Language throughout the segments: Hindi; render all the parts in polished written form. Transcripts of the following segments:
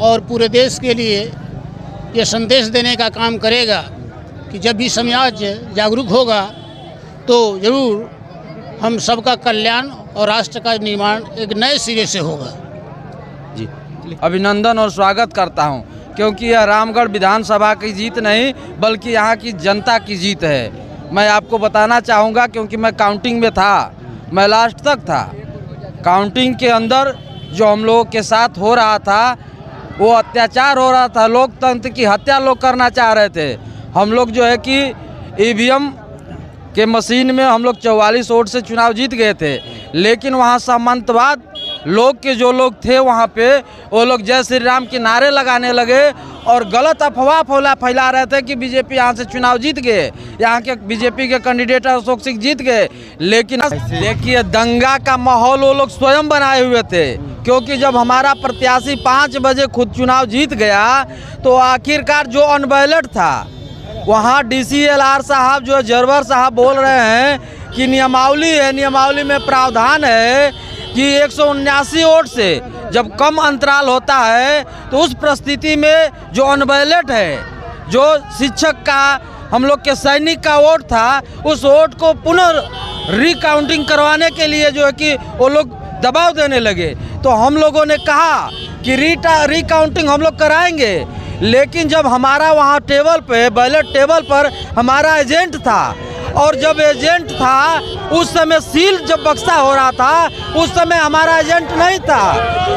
और पूरे देश के लिए ये संदेश देने का काम करेगा कि जब भी समाज जागरूक होगा तो ज़रूर हम सबका कल्याण और राष्ट्र का निर्माण एक नए सिरे से होगा। जी, अभिनंदन और स्वागत करता हूं, क्योंकि यह रामगढ़ विधानसभा की जीत नहीं बल्कि यहाँ की जनता की जीत है। मैं आपको बताना चाहूँगा, क्योंकि मैं काउंटिंग में था, मैं लास्ट तक था। काउंटिंग के अंदर जो हम लोगों के साथ हो रहा था वो अत्याचार हो रहा था, लोकतंत्र की हत्या लोग करना चाह रहे थे। हम लोग जो है कि ईवीएम के मशीन में हम लोग 44 वोट से चुनाव जीत गए थे, लेकिन वहाँ सामंतवाद लोग के जो लोग थे वहाँ पे वो लोग जय श्री राम के नारे लगाने लगे और गलत अफवाह फैला रहे थे कि बीजेपी यहाँ से चुनाव जीत गए, यहाँ के बीजेपी के कैंडिडेट अशोक सिंह जीत गए। लेकिन देखिए, दंगा का माहौल वो लोग स्वयं बनाए हुए थे, क्योंकि जब हमारा प्रत्याशी 5 बजे खुद चुनाव जीत गया तो आखिरकार जो अनबैलेट था वहाँ DCLR साहब जो जरवर साहब बोल रहे हैं कि नियमावली है, नियमावली में प्रावधान है कि 179 वोट से जब कम अंतराल होता है तो उस परिस्थिति में जो अनबैलेट है, जो शिक्षक का हम लोग के सैनिक का वोट था, उस वोट को पुनः रिकाउंटिंग करवाने के लिए जो है कि वो लोग दबाव देने लगे। तो हम लोगों ने कहा कि रिकाउंटिंग हम लोग कराएंगे, लेकिन जब हमारा वहाँ टेबल पे बैलेट टेबल पर हमारा एजेंट था और जब एजेंट था उस समय सील जब बक्सा हो रहा था उस समय हमारा एजेंट नहीं था,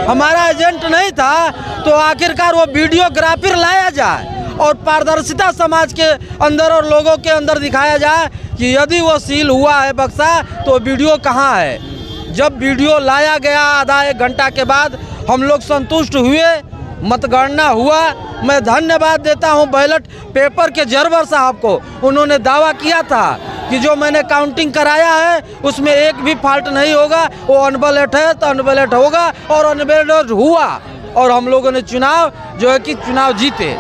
हमारा एजेंट नहीं था, तो आखिरकार वो वीडियोग्राफर लाया जाए और पारदर्शिता समाज के अंदर और लोगों के अंदर दिखाया जाए कि यदि वो सील हुआ है बक्सा तो वीडियो कहाँ है। जब वीडियो लाया गया आधा 1 घंटा के बाद हम लोग संतुष्ट हुए, मतगणना हुआ। मैं धन्यवाद देता हूं बैलेट पेपर के जरवर साहब को, उन्होंने दावा किया था कि जो मैंने काउंटिंग कराया है उसमें एक भी फॉल्ट नहीं होगा, वो अनबैलेट है तो अनबैलेट होगा, और अनबैलेट हुआ और हम लोगों ने चुनाव जो है कि चुनाव जीते।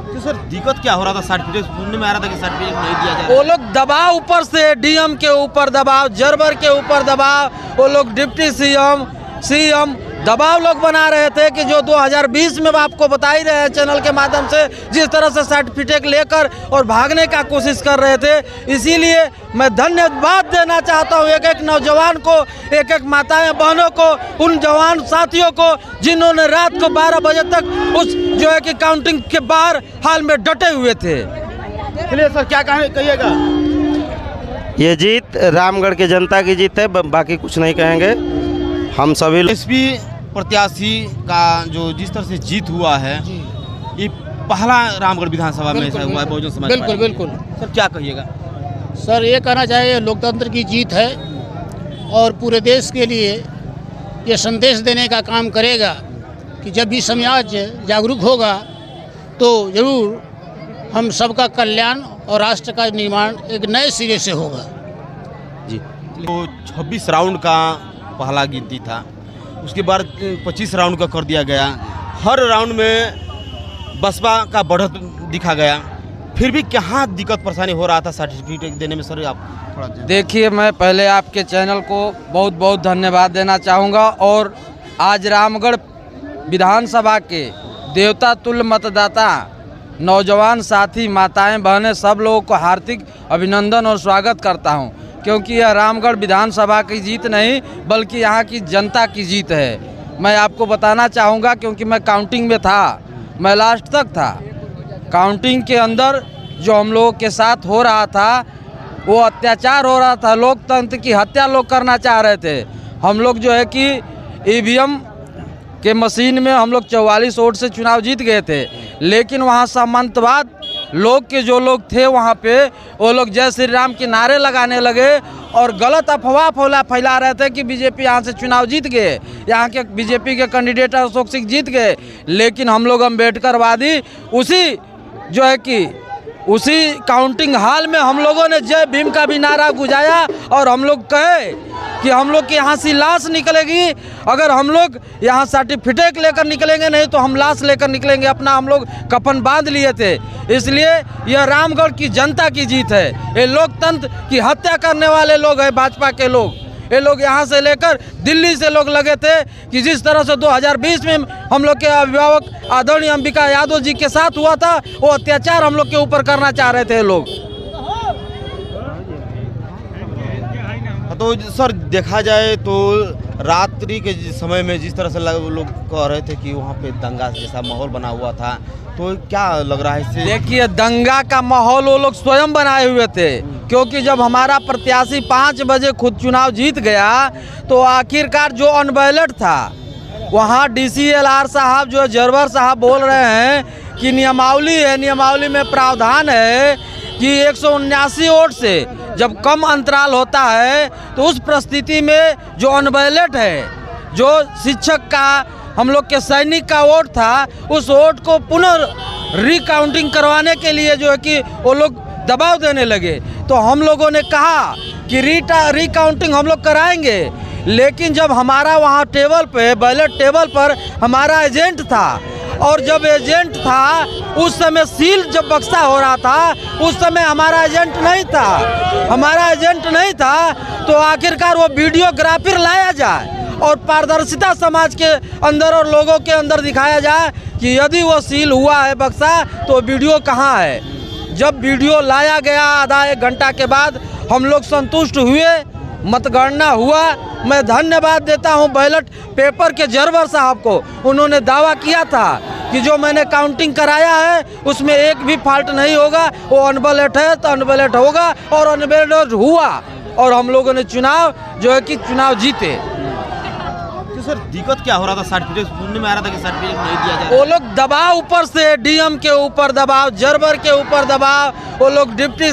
तो सर दिक्कत क्या हो रहा था? सर्टिफिकेट सुनने में आ रहा था कि सर्टिफिकेट नहीं दिया जा रहा। वो लोग दबाव ऊपर से डीएम के ऊपर दबाव, जरवर के ऊपर दबाव, वो लोग डिप्टी सीएम दबाव लोग बना रहे थे कि जो 2020 में आपको बता ही रहे हैं चैनल के माध्यम से, जिस तरह से सर्टिफिकेट लेकर और भागने का कोशिश कर रहे थे। इसीलिए मैं धन्यवाद देना चाहता हूं एक एक नौजवान को, एक एक माताएं बहनों को, उन जवान साथियों को जिन्होंने रात को 12 बजे तक उस जो है कि काउंटिंग के बाहर हाल में डटे हुए थे। चलिए सर, क्या कहिएगा? ये जीत रामगढ़ की जनता की जीत है, बाकी कुछ नहीं कहेंगे। हम सभी एसपी प्रत्याशी का जो जिस तरह से जीत हुआ है, ये पहला रामगढ़ विधानसभा में ऐसा हुआ है बहुजन समाज पार्टी। बिल्कुल। सर क्या कहिएगा? सर ये कहना चाहिए लोकतंत्र की जीत है और पूरे देश के लिए ये संदेश देने का काम करेगा कि जब भी समाज जागरूक होगा तो ज़रूर हम सबका कल्याण और राष्ट्र का निर्माण एक नए सिरे से होगा। जी, तो 26 राउंड का पहला गिनती था, उसके बाद 25 राउंड का कर दिया गया। हर राउंड में बसपा का बढ़त दिखा गया, फिर भी कहाँ दिक्कत परेशानी हो रहा था सर्टिफिकेट देने में? सर आप थोड़ा देखिए, मैं पहले आपके चैनल को बहुत बहुत धन्यवाद देना चाहूँगा, और आज रामगढ़ विधानसभा के देवता तुल्य मतदाता, नौजवान साथी, माताएं बहनें, सब लोगों को हार्दिक अभिनंदन और स्वागत करता हूं, क्योंकि यह रामगढ़ विधानसभा की जीत नहीं बल्कि यहाँ की जनता की जीत है। मैं आपको बताना चाहूँगा, क्योंकि मैं काउंटिंग में था, मैं लास्ट तक था। काउंटिंग के अंदर जो हम लोगों के साथ हो रहा था वो अत्याचार हो रहा था, लोकतंत्र की हत्या लोग करना चाह रहे थे। हम लोग जो है कि ईवीएम के मशीन में हम लोग 44 वोट से चुनाव जीत गए थे, लेकिन वहाँ सामंतवाद लोग के जो लोग थे वहाँ पे वो लोग जय श्री राम के नारे लगाने लगे और गलत अफवाह फैला रहे थे कि बीजेपी यहाँ से चुनाव जीत गए, यहाँ के बीजेपी के कैंडिडेट अशोक सिंह जीत गए। लेकिन हम लोग अम्बेडकरवादी उसी काउंटिंग हॉल में हम लोगों ने जय भीम का भी नारा गुजाया और हम लोग कहे कि हम लोग की यहाँ से लाश निकलेगी, अगर हम लोग यहाँ सर्टिफिकेट लेकर निकलेंगे, नहीं तो हम लाश लेकर निकलेंगे। अपना हम लोग कफन बांध लिए थे। इसलिए यह रामगढ़ की जनता की जीत है। ये लोकतंत्र की हत्या करने वाले लोग हैं भाजपा के लोग, ये लोग यहाँ से लेकर दिल्ली से लोग लगे थे कि जिस तरह से 2020 में हम लोग के अभिभावक आदरणीय अंबिका यादव जी के साथ हुआ था, वो अत्याचार हम लोग के ऊपर करना चाह रहे थे लोग। तो सर देखा जाए तो रात्रि के समय में जिस तरह से लोग कह रहे थे कि वहाँ पे दंगा जैसा माहौल बना हुआ था, तो क्या लग रहा है इससे? देखिए, दंगा का माहौल वो लोग स्वयं बनाए हुए थे, क्योंकि जब हमारा प्रत्याशी 5 बजे खुद चुनाव जीत गया तो आखिरकार जो अनबैलेट था वहाँ DCLR साहब जो जरवर साहब बोल रहे हैं कि नियमावली है, नियमावली में प्रावधान है कि 179 वोट से जब कम अंतराल होता है तो उस परिस्थिति में जो अनबैलेट है, जो शिक्षक का हम लोग के सैनिक का वोट था, उस वोट को पुनः रिकाउंटिंग करवाने के लिए जो है कि वो लोग दबाव देने लगे। तो हम लोगों ने कहा कि रिकाउंटिंग हम लोग कराएंगे, लेकिन जब हमारा वहाँ टेबल पे बैलेट टेबल पर हमारा एजेंट था और जब एजेंट था उस समय सील जब बक्सा हो रहा था उस समय हमारा एजेंट नहीं था, हमारा एजेंट नहीं था, तो आखिरकार वो वीडियोग्राफर लाया जाए और पारदर्शिता समाज के अंदर और लोगों के अंदर दिखाया जाए कि यदि वो सील हुआ है बक्सा तो वीडियो कहाँ है। जब वीडियो लाया गया आधा 1 घंटा के बाद हम लोग संतुष्ट हुए, मतगणना हुआ। मैं धन्यवाद देता हूं बैलेट पेपर के जरवर साहब को, उन्होंने दावा किया था कि जो मैंने काउंटिंग कराया है उसमें एक भी फॉल्ट नहीं होगा, वो अनबैलेट है तो अनबैलेट होगा, और अनबैलेट हुआ और हम लोगों ने चुनाव जो है कि चुनाव जीते। तो सर दिक्कत क्या हो रहा था? सर्टिफिकेट सुनने में आ रहा था कि सर्टिफिकेट नहीं दिया जा रहा। वो लोग दबाव ऊपर से DM के ऊपर दबाव, जरवर के ऊपर दबाव, वो लोग डिप्टी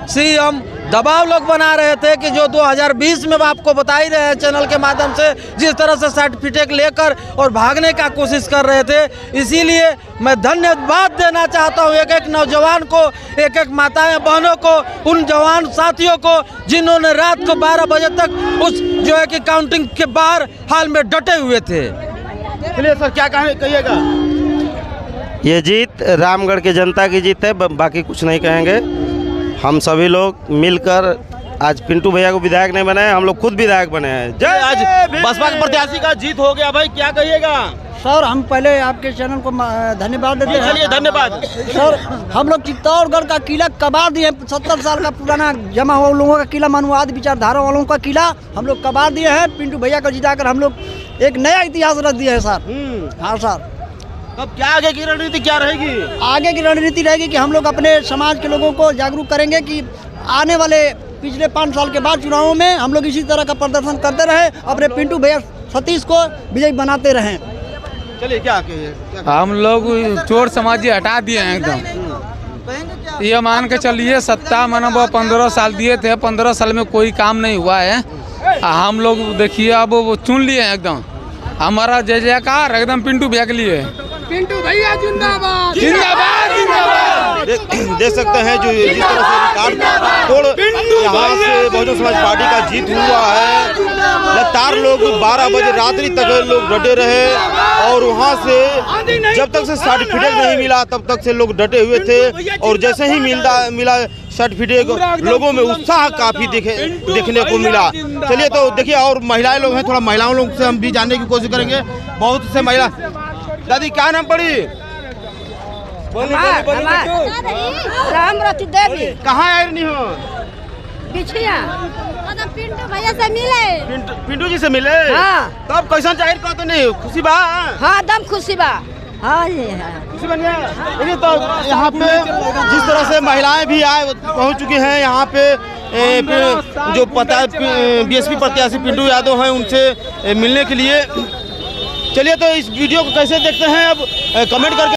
CM दबाव लोग बना रहे थे कि जो 2020 में आपको बता ही रहे हैं चैनल के माध्यम से, जिस तरह से सर्टिफिकेट लेकर और भागने का कोशिश कर रहे थे। इसीलिए मैं धन्यवाद देना चाहता हूँ एक नौजवान को, एक माताएं बहनों को, उन जवान साथियों को जिन्होंने रात को 12 बजे तक उस जो है कि काउंटिंग के बाहर हाल में डटे हुए थे। चलिए सर, क्या कहिएगा? ये जीत रामगढ़ की जनता की जीत है, बाकी कुछ नहीं कहेंगे। हम सभी लोग मिलकर आज पिंटू भैया को विधायक नहीं बनाए, हम लोग खुद विधायक बने हैं। जय आज बसपा के प्रत्याशी का जीत हो गया भाई, क्या कहिएगा? सर हम पहले आपके चैनल को धन्यवाद देते हैं। चलिए धन्यवाद। सर हम लोग चित्तौड़गढ़ का किला कबाड़ दिए, 70 साल का पुराना जमा हुआ लोगों का किला, मानववाद विचारधारा वालों का किला हम लोग कबाड़ दिए हैं। पिंटू भैया को जिताकर हम लोग एक नया इतिहास रच दिया है सर। हाँ सर। अब क्या आगे की रणनीति क्या रहेगी? आगे की रणनीति रहेगी कि हम लोग अपने समाज के लोगों को जागरूक करेंगे कि आने वाले पिछले 5 साल के बाद चुनावों में हम लोग इसी तरह का प्रदर्शन करते रहे, अपने पिंटू भैया सतीश को विजयी बनाते रहें। चलिए क्या हम लोग चोर समाजी हटा दिए हैं एकदम। ये मान के चलिए सत्ता मैंने वो 15 साल दिए थे, 15 साल में कोई काम नहीं हुआ है। हम लोग देखिए अब वो चुन लिए हैं एकदम, हमारा जय जयकार एकदम पिंटू भैया के लिए। पिंटू भैया जिंदाबाद जिंदाबाद जिंदाबाद। देख सकते हैं जो जिस तरह से रिकॉर्ड तोड़ यहाँ से बहुजन समाज पार्टी का जीत हुआ है। लगातार लोग 12 बजे रात्रि तक लोग डटे रहे और वहाँ से जब तक से सर्टिफिकेट नहीं मिला तब तक से लोग डटे हुए थे, और जैसे ही मिला सर्टिफिकेट लोगों में उत्साह काफी देखने को मिला। चलिए तो देखिए और महिलाएं लोग हैं, थोड़ा महिलाओं लोग से हम भी जानने की कोशिश करेंगे। बहुत से महिला, दादी क्या नाम पड़ी? रामरती देवी। कहाँ आए नहीं हो? बिछिया पिंटू भैया से मिले। पिंटू जी से मिले? हाँ। तब कैसा जाहिर कहते नहीं खुशी बा? हाँ दम खुशी बा। हाँ ये खुशी बन गया। देखिए तो यहाँ पे जिस तरह से महिलाएं भी पहुँच चुकी हैं यहाँ पे, जो BSP प्रत्याशी पिंटू यादव हैं उनसे मिलने के लिए। चलिए तो इस वीडियो को कैसे देखते हैं अब कमेंट करके